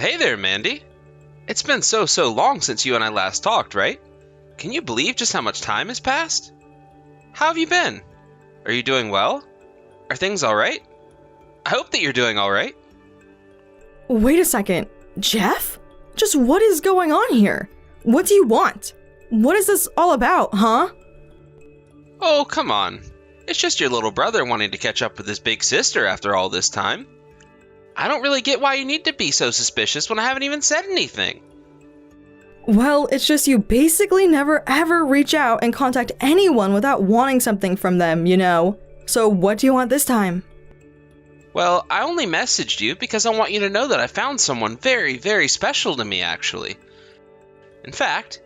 Hey there, Mandy. It's been so long since you and I last talked, right? Can you believe just how much time has passed? How have you been? Are you doing well? Are things alright? I hope that you're doing alright. Wait a second. Jeff? Just what is going on here? What do you want? What is this all about, huh? Oh, come on. It's just your little brother wanting to catch up with his big sister after all this time. I don't really get why you need to be so suspicious when I haven't even said anything. Well, it's just you basically never ever reach out and contact anyone without wanting something from them, you know? So what do you want this time? Well, I only messaged you because I want you to know that I found someone very special to me, actually. In fact,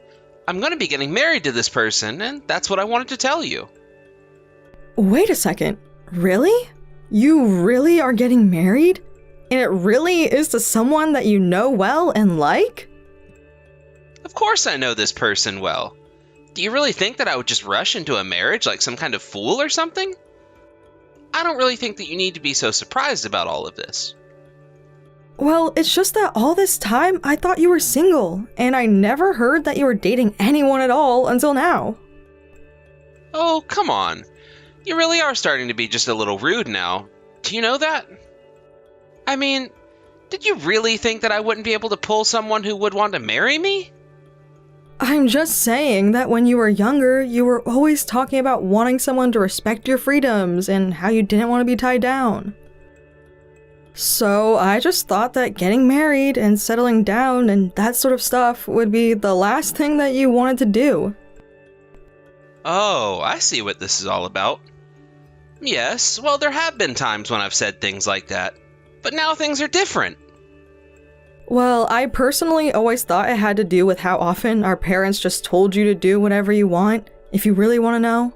I'm going to be getting married to this person, and that's what I wanted to tell you. Wait a second. Really? You really are getting married? And it really is to someone that you know well and like? Of course I know this person well. Do you really think that I would just rush into a marriage like some kind of fool or something? I don't really think that you need to be so surprised about all of this. Well, it's just that all this time I thought you were single, and I never heard that you were dating anyone at all until now. Oh, come on. You really are starting to be just a little rude now. Do you know that? I mean, did you really think that I wouldn't be able to pull someone who would want to marry me? I'm just saying that when you were younger, you were always talking about wanting someone to respect your freedoms and how you didn't want to be tied down. So I just thought that getting married and settling down and that sort of stuff would be the last thing that you wanted to do. Oh, I see what this is all about. Yes, well, there have been times when I've said things like that, but now things are different. Well, I personally always thought it had to do with how often our parents just told you to do whatever you want, if you really want to know.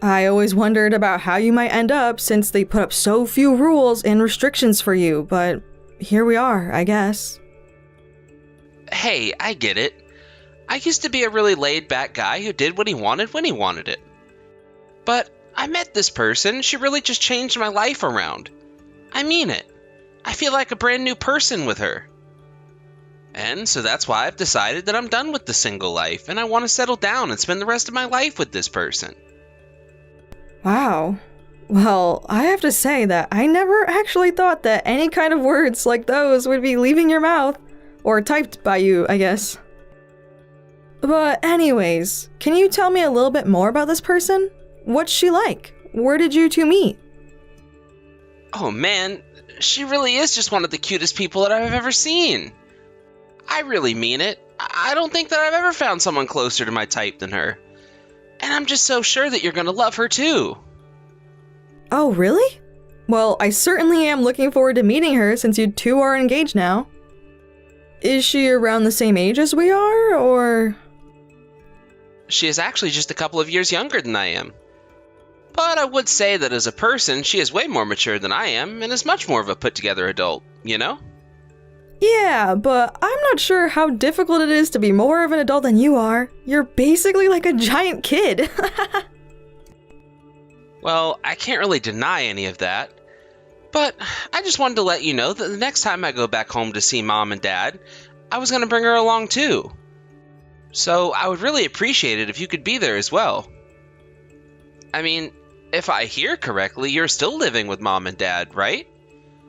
I always wondered about how you might end up since they put up so few rules and restrictions for you, but here we are, I guess. Hey, I get it. I used to be a really laid-back guy who did what he wanted when he wanted it. But I met this person, she really just changed my life around. I mean it. I feel like a brand new person with her. And so that's why I've decided that I'm done with the single life and I want to settle down and spend the rest of my life with this person. Wow. Well, I have to say that I never actually thought that any kind of words like those would be leaving your mouth. Or typed by you, I guess. But anyways, can you tell me a little bit more about this person? What's she like? Where did you two meet? Oh man, she really is just one of the cutest people that I've ever seen. I really mean it. I don't think that I've ever found someone closer to my type than her. And I'm just so sure that you're gonna love her too. Oh, really? Well, I certainly am looking forward to meeting her since you two are engaged now. Is she around the same age as we are, or...? She is actually just a couple of years younger than I am. But I would say that as a person, she is way more mature than I am and is much more of a put-together adult, you know? Yeah, but I'm not sure how difficult it is to be more of an adult than you are. You're basically like a giant kid. Well, I can't really deny any of that. But I just wanted to let you know that the next time I go back home to see Mom and Dad, I was going to bring her along too. So I would really appreciate it if you could be there as well. I mean, if I hear correctly, you're still living with Mom and Dad, right?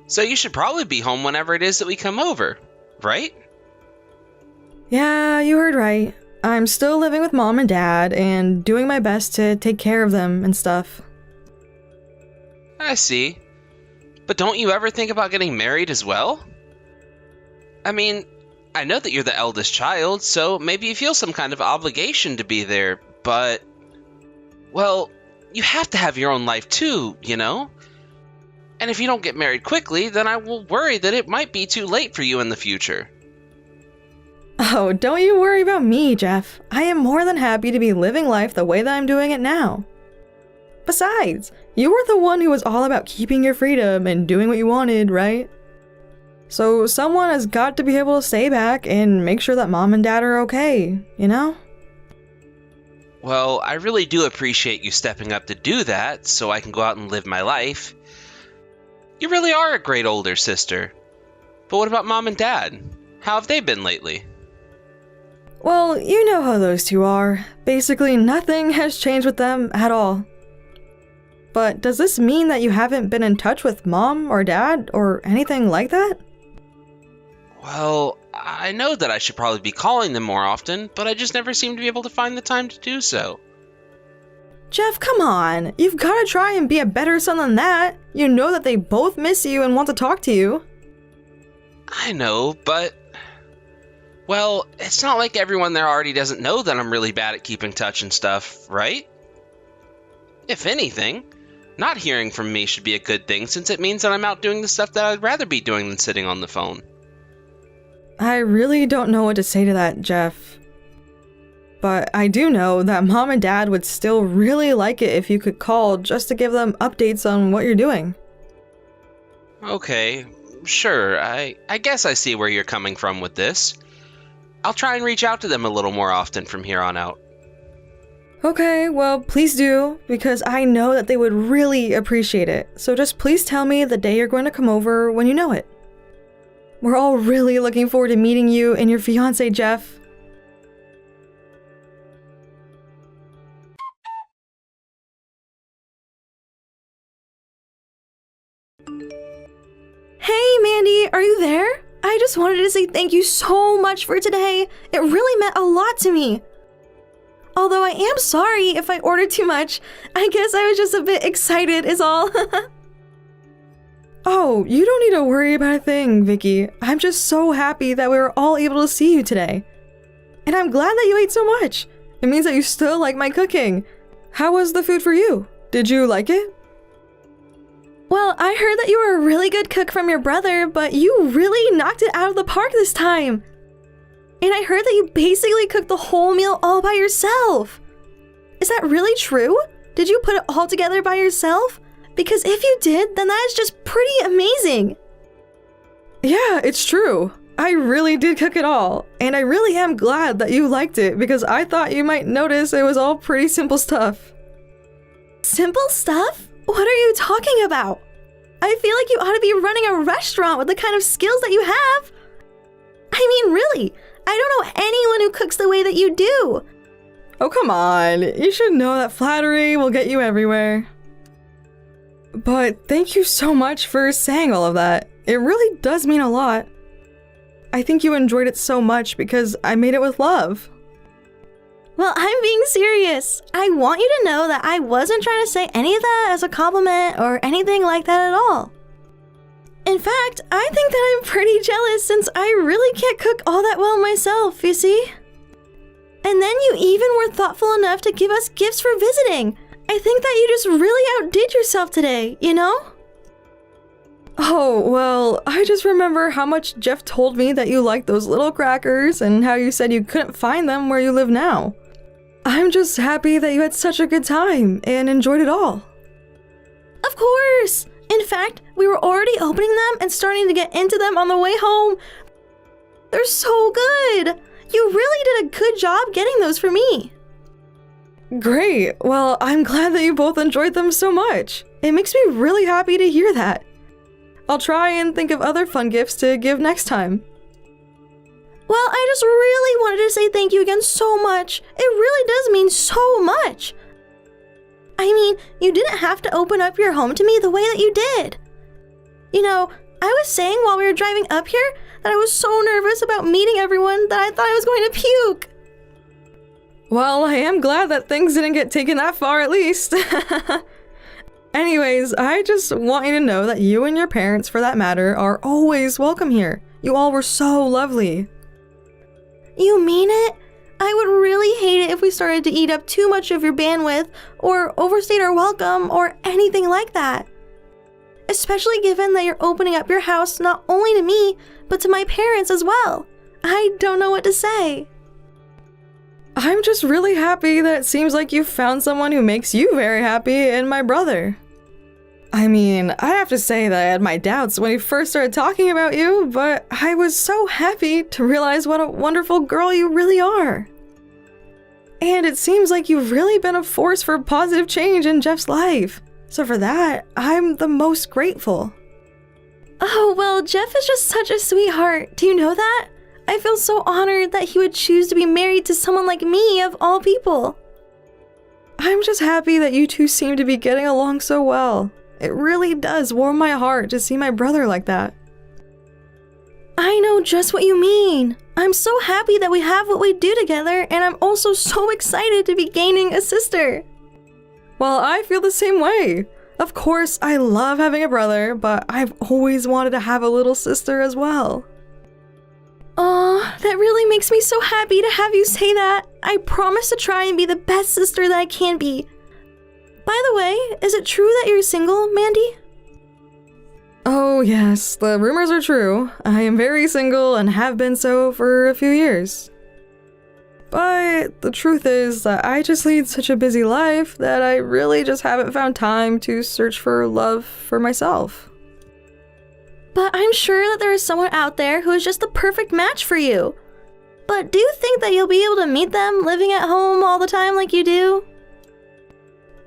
So you should probably be home whenever it is that we come over, right? Yeah, you heard right. I'm still living with Mom and Dad and doing my best to take care of them and stuff. I see. But don't you ever think about getting married as well? I mean, I know that you're the eldest child, so maybe you feel some kind of obligation to be there, but... Well, you have to have your own life too, you know? And if you don't get married quickly, then I will worry that it might be too late for you in the future. Oh, don't you worry about me, Jeff. I am more than happy to be living life the way that I'm doing it now. Besides, you were the one who was all about keeping your freedom and doing what you wanted, right? So someone has got to be able to stay back and make sure that Mom and Dad are okay, you know? Well, I really do appreciate you stepping up to do that so I can go out and live my life. You really are a great older sister. But what about Mom and Dad? How have they been lately? Well, you know how those two are. Basically, nothing has changed with them at all. But does this mean that you haven't been in touch with Mom or Dad or anything like that? Well, I know that I should probably be calling them more often, but I just never seem to be able to find the time to do so. Jeff, come on. You've got to try and be a better son than that. You know that they both miss you and want to talk to you. I know, but... Well, it's not like everyone there already doesn't know that I'm really bad at keeping touch and stuff, right? If anything, not hearing from me should be a good thing since it means that I'm out doing the stuff that I'd rather be doing than sitting on the phone. I really don't know what to say to that, Jeff. But I do know that Mom and Dad would still really like it if you could call just to give them updates on what you're doing. Okay, sure, I guess I see where you're coming from with this. I'll try and reach out to them a little more often from here on out. Okay, well, please do, because I know that they would really appreciate it. So just please tell me the day you're going to come over when you know it. We're all really looking forward to meeting you and your fiancé, Jeff. Hey, Mandy, are you there? I just wanted to say thank you so much for today. It really meant a lot to me. Although I am sorry if I ordered too much. I guess I was just a bit excited is all. Oh, you don't need to worry about a thing, Vicky. I'm just so happy that we were all able to see you today. And I'm glad that you ate so much. It means that you still like my cooking. How was the food for you? Did you like it? Well, I heard that you were a really good cook from your brother, but you really knocked it out of the park this time. And I heard that you basically cooked the whole meal all by yourself. Is that really true? Did you put it all together by yourself? Because if you did, then that is just pretty amazing. Yeah, it's true. I really did cook it all. And I really am glad that you liked it because I thought you might notice it was all pretty simple stuff. Simple stuff? What are you talking about? I feel like you ought to be running a restaurant with the kind of skills that you have. I mean, really, I don't know anyone who cooks the way that you do. Oh, come on. You should know that flattery will get you everywhere. But thank you so much for saying all of that. It really does mean a lot. I think you enjoyed it so much because I made it with love. Well, I'm being serious. I want you to know that I wasn't trying to say any of that as a compliment or anything like that at all. In fact, I think that I'm pretty jealous since I really can't cook all that well myself, you see? And then you even were thoughtful enough to give us gifts for visiting. I think that you just really outdid yourself today, you know? Oh, well, I just remember how much Jeff told me that you liked those little crackers and how you said you couldn't find them where you live now. I'm just happy that you had such a good time and enjoyed it all. Of course! In fact, we were already opening them and starting to get into them on the way home. They're so good! You really did a good job getting those for me. Great! Well, I'm glad that you both enjoyed them so much. It makes me really happy to hear that. I'll try and think of other fun gifts to give next time. Well, I just really wanted to say thank you again so much. It really does mean so much. I mean, you didn't have to open up your home to me the way that you did. You know, I was saying while we were driving up here that I was so nervous about meeting everyone that I thought I was going to puke. Well, I am glad that things didn't get taken that far at least. Anyways, I just want you to know that you and your parents, for that matter, are always welcome here. You all were so lovely. You mean it? I would really hate it if we started to eat up too much of your bandwidth or overstayed our welcome or anything like that. Especially given that you're opening up your house not only to me, but to my parents as well. I don't know what to say. I'm just really happy that it seems like you've found someone who makes you very happy in my brother. I mean, I have to say that I had my doubts when he first started talking about you, but I was so happy to realize what a wonderful girl you really are. And it seems like you've really been a force for positive change in Jeff's life. So for that, I'm the most grateful. Oh, well, Jeff is just such a sweetheart. Do you know that? I feel so honored that he would choose to be married to someone like me, of all people. I'm just happy that you two seem to be getting along so well. It really does warm my heart to see my brother like that. I know just what you mean. I'm so happy that we have what we do together, and I'm also so excited to be gaining a sister. Well, I feel the same way. Of course, I love having a brother, but I've always wanted to have a little sister as well. Aw, that really makes me so happy to have you say that. I promise to try and be the best sister that I can be. By the way, is it true that you're single, Mandy? Oh yes, the rumors are true. I am very single and have been so for a few years. But the truth is that I just lead such a busy life that I really just haven't found time to search for love for myself. But I'm sure that there is someone out there who is just the perfect match for you. But do you think that you'll be able to meet them living at home all the time like you do?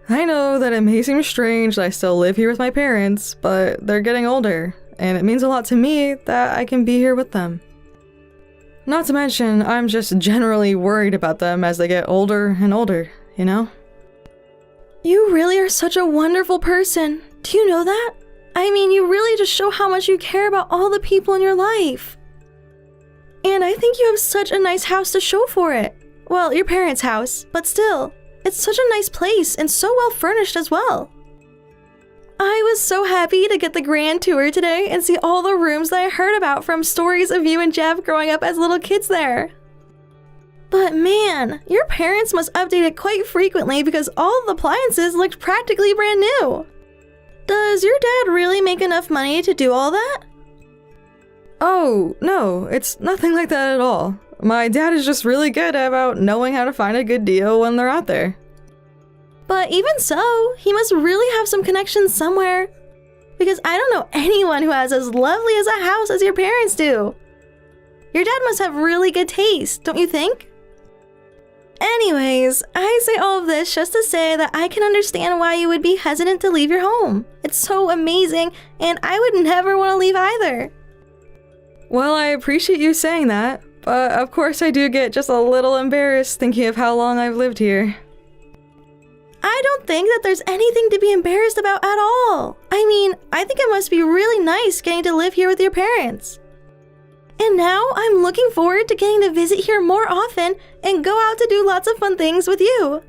I know that it may seem strange that I still live here with my parents, but they're getting older, and it means a lot to me that I can be here with them. Not to mention, I'm just generally worried about them as they get older and older, you know? You really are such a wonderful person. Do you know that? I mean, you really just show how much you care about all the people in your life. And I think you have such a nice house to show for it. Well, your parents' house, but still, it's such a nice place and so well furnished as well. I was so happy to get the grand tour today and see all the rooms that I heard about from stories of you and Jeff growing up as little kids there. But man, your parents must update it quite frequently because all the appliances looked practically brand new. Does your dad really make enough money to do all that? Oh, no, it's nothing like that at all. My dad is just really good about knowing how to find a good deal when they're out there. But even so, he must really have some connections somewhere. Because I don't know anyone who has as lovely as a house as your parents do. Your dad must have really good taste, don't you think? Anyways, I say all of this just to say that I can understand why you would be hesitant to leave your home. It's so amazing, and I would never want to leave either. Well, I appreciate you saying that, but of course I do get just a little embarrassed thinking of how long I've lived here. I don't think that there's anything to be embarrassed about at all. I mean, I think it must be really nice getting to live here with your parents. And now I'm looking forward to getting to visit here more often and go out to do lots of fun things with you.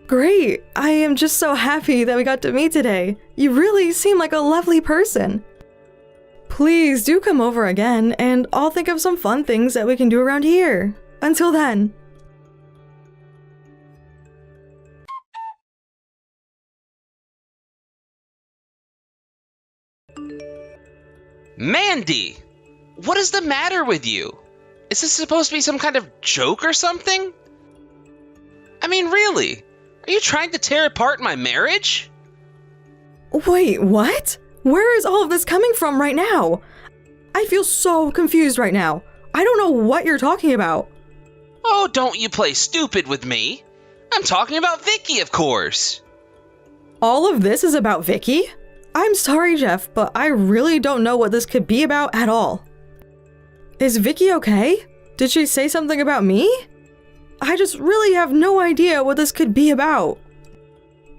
Great! I am just so happy that we got to meet today. You really seem like a lovely person. Please do come over again, and I'll think of some fun things that we can do around here. Until then. Mandy! What is the matter with you? Is this supposed to be some kind of joke or something? I mean, really? Are you trying to tear apart my marriage? Wait, what? Where is all of this coming from right now? I feel so confused right now. I don't know what you're talking about. Oh, don't you play stupid with me. I'm talking about Vicky, of course. All of this is about Vicky? I'm sorry, Jeff, but I really don't know what this could be about at all. Is Vicky okay? Did she say something about me? I just really have no idea what this could be about.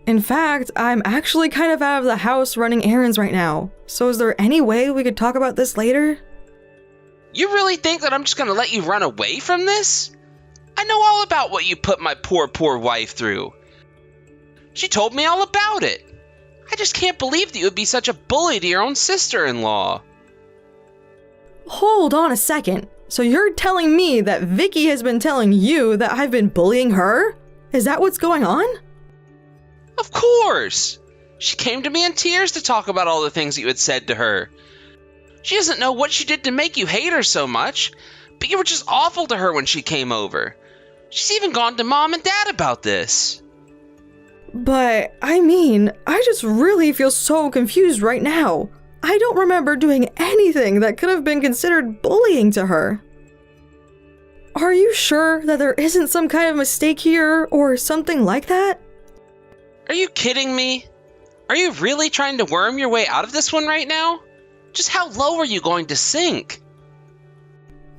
In fact, I'm actually kind of out of the house running errands right now. So is there any way we could talk about this later? You really think that I'm just gonna let you run away from this? I know all about what you put my poor wife through. She told me all about it. I just can't believe that you would be such a bully to your own sister-in-law. Hold on a second. So you're telling me that Vicky has been telling you that I've been bullying her? Is that what's going on? Of course! She came to me in tears to talk about all the things that you had said to her. She doesn't know what she did to make you hate her so much, but you were just awful to her when she came over. She's even gone to Mom and Dad about this. But, I mean, I just really feel so confused right now. I don't remember doing anything that could have been considered bullying to her. Are you sure that there isn't some kind of mistake here or something like that? Are you kidding me? Are you really trying to worm your way out of this one right now? Just how low are you going to sink?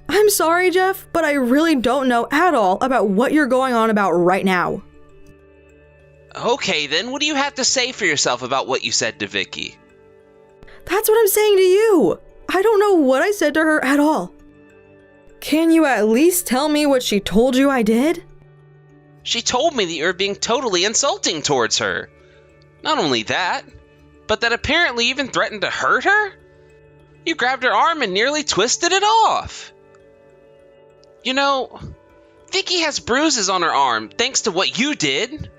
I'm sorry, Jeff, but I really don't know at all about what you're going on about right now. Okay, then what do you have to say for yourself about what you said to Vicky? That's what I'm saying to you. I don't know what I said to her at all. Can you at least tell me what she told you I did? She told me that you were being totally insulting towards her. Not only that, but that apparently you even threatened to hurt her? You grabbed her arm and nearly twisted it off. You know, Vicky has bruises on her arm thanks to what you did.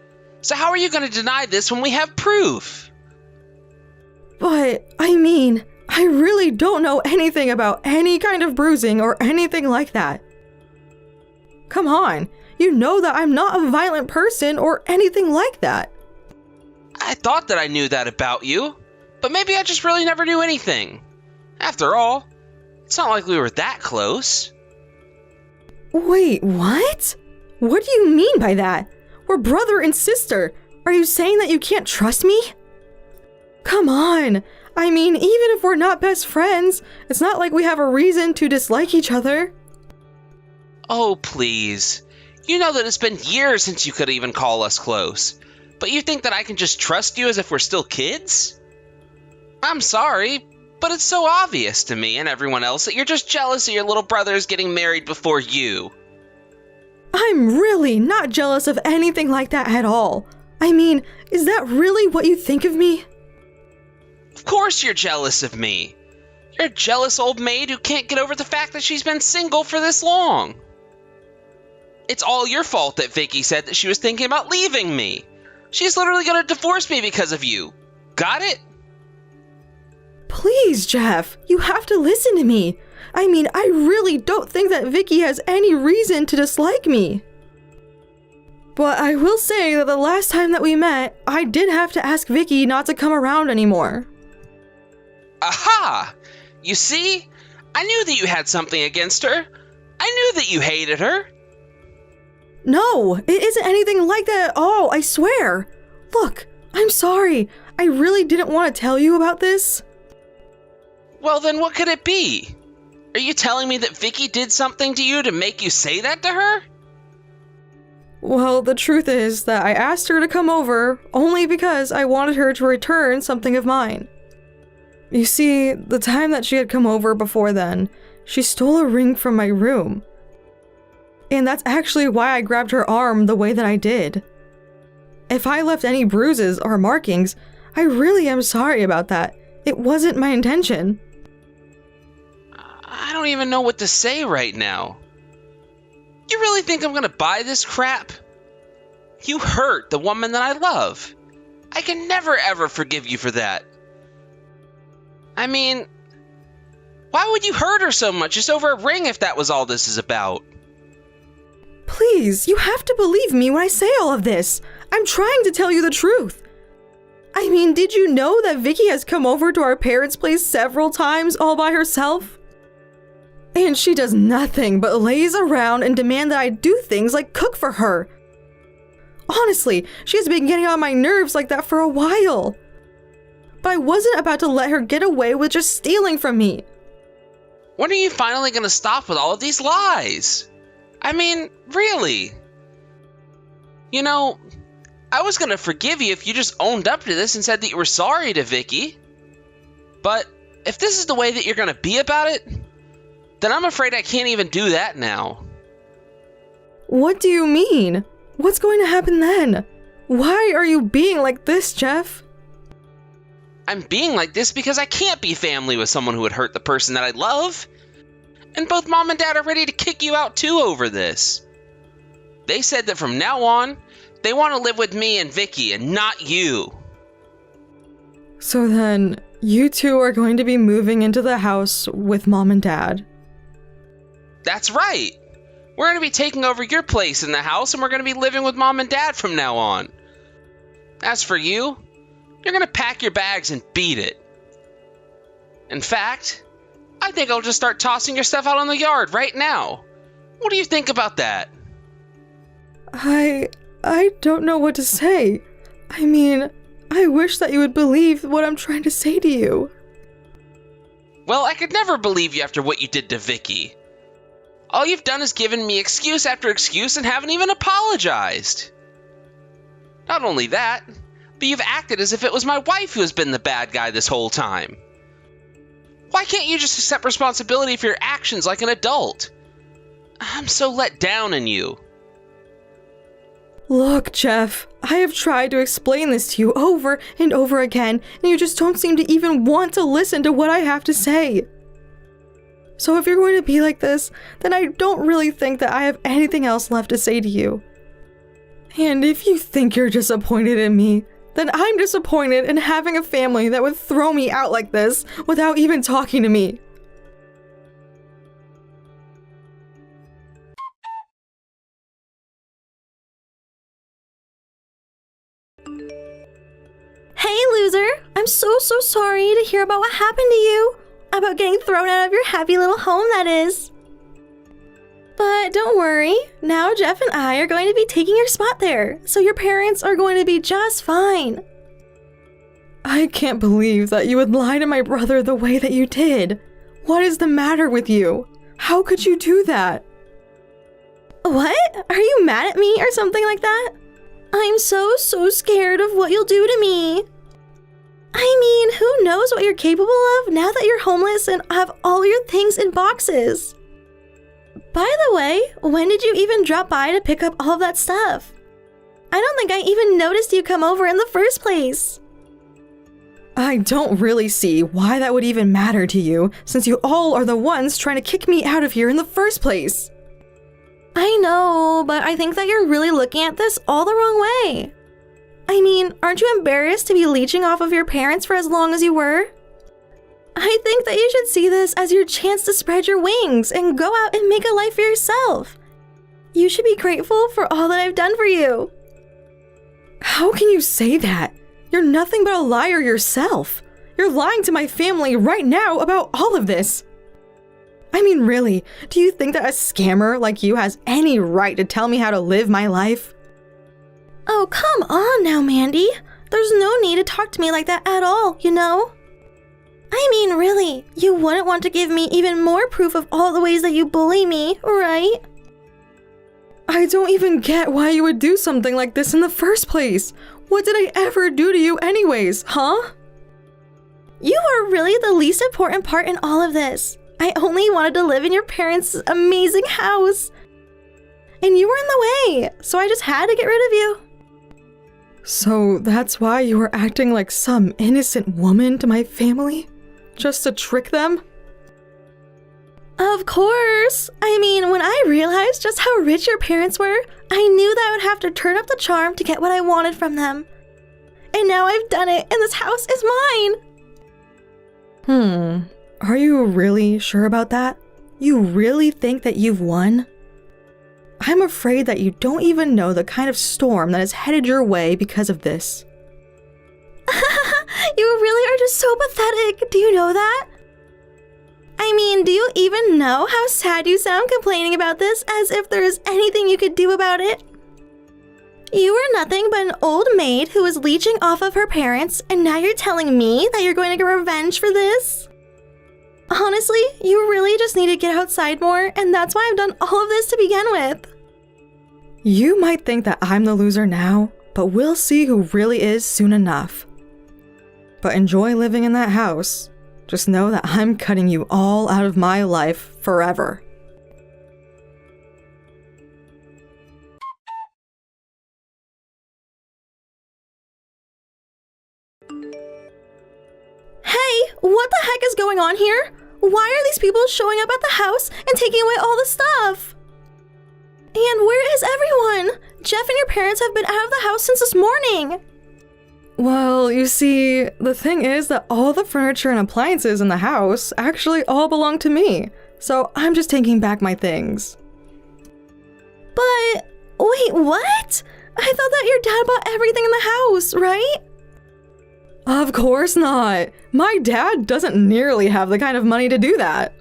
So how are you going to deny this when we have proof? But, I mean, I really don't know anything about any kind of bruising or anything like that. Come on, you know that I'm not a violent person or anything like that. I thought that I knew that about you, but maybe I just really never knew anything. After all, it's not like we were that close. Wait, what? What do you mean by that? We're brother and sister. Are you saying that you can't trust me? Come on. I mean, even if we're not best friends, it's not like we have a reason to dislike each other. Oh, please. You know that it's been years since you could even call us close. But you think that I can just trust you as if we're still kids? I'm sorry, but it's so obvious to me and everyone else that you're just jealous of your little brothers getting married before you. I'm really not jealous of anything like that at all. I mean, is that really what you think of me? Of course you're jealous of me. You're a jealous old maid who can't get over the fact that she's been single for this long. It's all your fault that Vicky said that she was thinking about leaving me. She's literally gonna divorce me because of you. Got it? Please, Jeff, you have to listen to me. I mean, I really don't think that Vicky has any reason to dislike me. But I will say that the last time that we met, I did have to ask Vicky not to come around anymore. Aha! You see? I knew that you had something against her. I knew that you hated her. No, it isn't anything like that at all, I swear. Look, I'm sorry. I really didn't want to tell you about this. Well, then what could it be? Are you telling me that Vicky did something to you to make you say that to her? Well, the truth is that I asked her to come over only because I wanted her to return something of mine. You see, the time that she had come over before then, she stole a ring from my room. And that's actually why I grabbed her arm the way that I did. If I left any bruises or markings, I really am sorry about that. It wasn't my intention. I don't even know what to say right now. You really think I'm gonna buy this crap? You hurt the woman that I love. I can never ever forgive you for that. I mean, why would you hurt her so much just over a ring if that was all this is about? Please, you have to believe me when I say all of this. I'm trying to tell you the truth. I mean, did you know that Vicky has come over to our parents' place several times all by herself? And she does nothing but lays around and demand that I do things like cook for her. Honestly, she has been getting on my nerves like that for a while. But I wasn't about to let her get away with just stealing from me. When are you finally gonna stop with all of these lies? I mean, really? You know, I was gonna forgive you if you just owned up to this and said that you were sorry to Vicky. But if this is the way that you're gonna be about it, then I'm afraid I can't even do that now. What do you mean? What's going to happen then? Why are you being like this, Jeff? I'm being like this because I can't be family with someone who would hurt the person that I love. And both Mom and Dad are ready to kick you out too over this. They said that from now on, they want to live with me and Vicky and not you. So then, you two are going to be moving into the house with Mom and Dad. That's right. We're going to be taking over your place in the house and we're going to be living with Mom and Dad from now on. As for you, you're going to pack your bags and beat it. In fact, I think I'll just start tossing your stuff out on the yard right now. What do you think about that? I don't know what to say. I mean, I wish that you would believe what I'm trying to say to you. Well, I could never believe you after what you did to Vicky. All you've done is given me excuse after excuse and haven't even apologized. Not only that, but you've acted as if it was my wife who has been the bad guy this whole time. Why can't you just accept responsibility for your actions like an adult? I'm so let down in you. Look, Jeff, I have tried to explain this to you over and over again, and you just don't seem to even want to listen to what I have to say. So if you're going to be like this, then I don't really think that I have anything else left to say to you. And if you think you're disappointed in me, then I'm disappointed in having a family that would throw me out like this without even talking to me. Hey, loser! I'm so sorry to hear about what happened to you. About getting thrown out of your happy little home, that is. But don't worry, now Jeff and I are going to be taking your spot there, so your parents are going to be just fine. I can't believe that you would lie to my brother the way that you did. What is the matter with you? How could you do that? What? Are you mad at me or something like that? I'm so scared of what you'll do to me. I mean, who knows what you're capable of now that you're homeless and have all your things in boxes? By the way, when did you even drop by to pick up all of that stuff? I don't think I even noticed you come over in the first place. I don't really see why that would even matter to you, since you all are the ones trying to kick me out of here in the first place. I know, but I think that you're really looking at this all the wrong way. I mean, aren't you embarrassed to be leeching off of your parents for as long as you were? I think that you should see this as your chance to spread your wings and go out and make a life for yourself. You should be grateful for all that I've done for you. How can you say that? You're nothing but a liar yourself. You're lying to my family right now about all of this. I mean, really, do you think that a scammer like you has any right to tell me how to live my life? Oh, come on now, Mandy. There's no need to talk to me like that at all, you know? I mean, really, you wouldn't want to give me even more proof of all the ways that you bully me, right? I don't even get why you would do something like this in the first place. What did I ever do to you anyways, huh? You are really the least important part in all of this. I only wanted to live in your parents' amazing house. And you were in the way, so I just had to get rid of you. So that's why you were acting like some innocent woman to my family? Just to trick them? Of course! I mean, when I realized just how rich your parents were, I knew that I would have to turn up the charm to get what I wanted from them. And now I've done it, and this house is mine! Are you really sure about that? You really think that you've won? I'm afraid that you don't even know the kind of storm that is headed your way because of this. You really are just so pathetic, do you know that? I mean, do you even know how sad you sound complaining about this as if there is anything you could do about it? You were nothing but an old maid who was leeching off of her parents, and now you're telling me that you're going to get revenge for this? Honestly, you really just need to get outside more, and that's why I've done all of this to begin with. You might think that I'm the loser now, but we'll see who really is soon enough. But enjoy living in that house. Just know that I'm cutting you all out of my life forever. Hey, what the heck is going on here? Why are these people showing up at the house and taking away all the stuff? And where is everyone? Jeff and your parents have been out of the house since this morning. Well, you see, the thing is that all the furniture and appliances in the house actually all belong to me, so I'm just taking back my things. But, wait, what? I thought that your dad bought everything in the house, right? Of course not. My dad doesn't nearly have the kind of money to do that.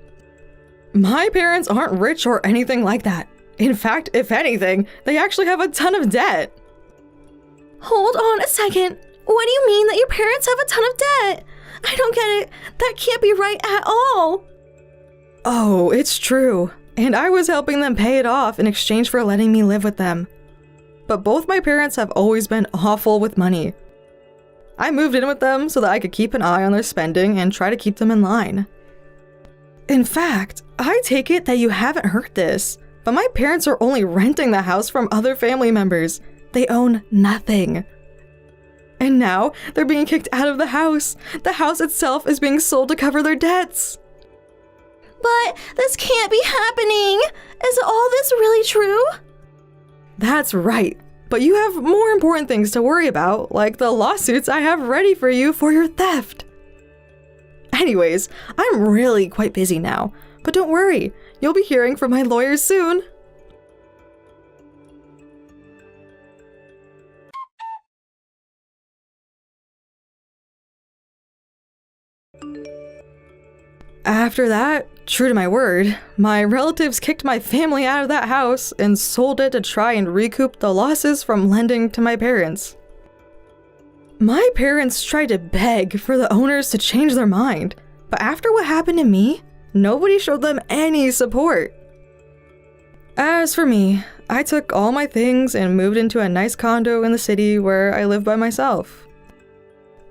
My parents aren't rich or anything like that. In fact, if anything, they actually have a ton of debt. Hold on a second. What do you mean that your parents have a ton of debt? I don't get it. That can't be right at all. Oh, it's true. And I was helping them pay it off in exchange for letting me live with them. But both my parents have always been awful with money. I moved in with them so that I could keep an eye on their spending and try to keep them in line. In fact, I take it that you haven't heard this, but my parents are only renting the house from other family members. They own nothing. And now they're being kicked out of the house. The house itself is being sold to cover their debts. But this can't be happening. Is all this really true? That's right. But you have more important things to worry about, like the lawsuits I have ready for you for your theft. Anyways, I'm really quite busy now, but don't worry, you'll be hearing from my lawyers soon. After that, true to my word, my relatives kicked my family out of that house and sold it to try and recoup the losses from lending to my parents. My parents tried to beg for the owners to change their mind, but after what happened to me, nobody showed them any support. As for me, I took all my things and moved into a nice condo in the city where I live by myself.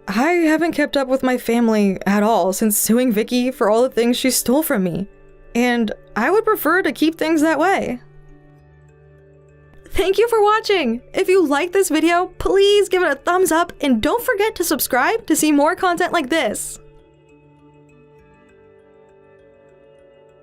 I haven't kept up with my family at all since suing Vicky for all the things she stole from me, and I would prefer to keep things that way. Thank you for watching! If you liked this video, please give it a thumbs up and don't forget to subscribe to see more content like this!